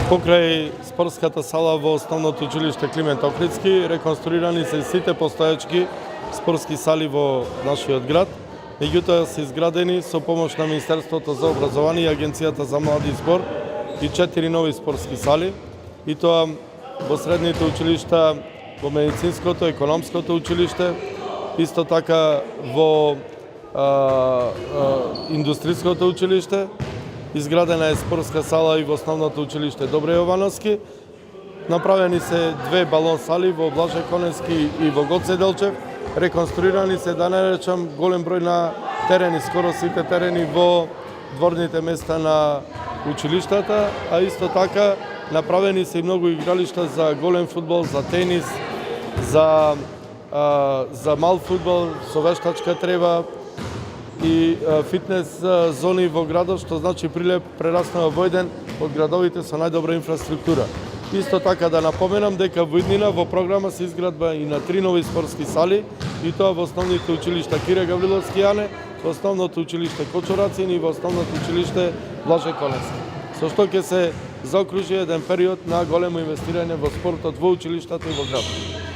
Покрај спортската сала во основното училиште Климент Охридски реконструирани се сите постоечки спортски сали во нашиот град. Меѓутоа се изградени со помош на Министерството за образование и Агенцијата за млади и спорт и 4 нови спортски сали, и тоа во средните училишта, во медицинското, економското училиште, исто така во индустријското училиште. Изградена е спортска сала и во основното училиште Добре Јовановски. Направени се 2 балон сали во Блаже Коневски и во Гоце Делчев. Реконструирани се, да не речам, голем број на терени, скоро сите терени во дворните места на училиштата, а исто така направени се и многу игралишта за голем фудбал, за тенис, за мал фудбал, со вештачка трева и фитнес зони во градот, што значи Прилеп прераснува во еден од градовите со најдобра инфраструктура. Исто така да напоменам дека во иднина во програма се изградба и на 3 нови спортски сали, и тоа во основните училишта Кире Гавриловски Јане, во основното училиште Кочурацин и во основното училиште Блаже Коневски. Со што ќе се заокружи еден период на големо инвестирање во спортот во училиштата и во градот.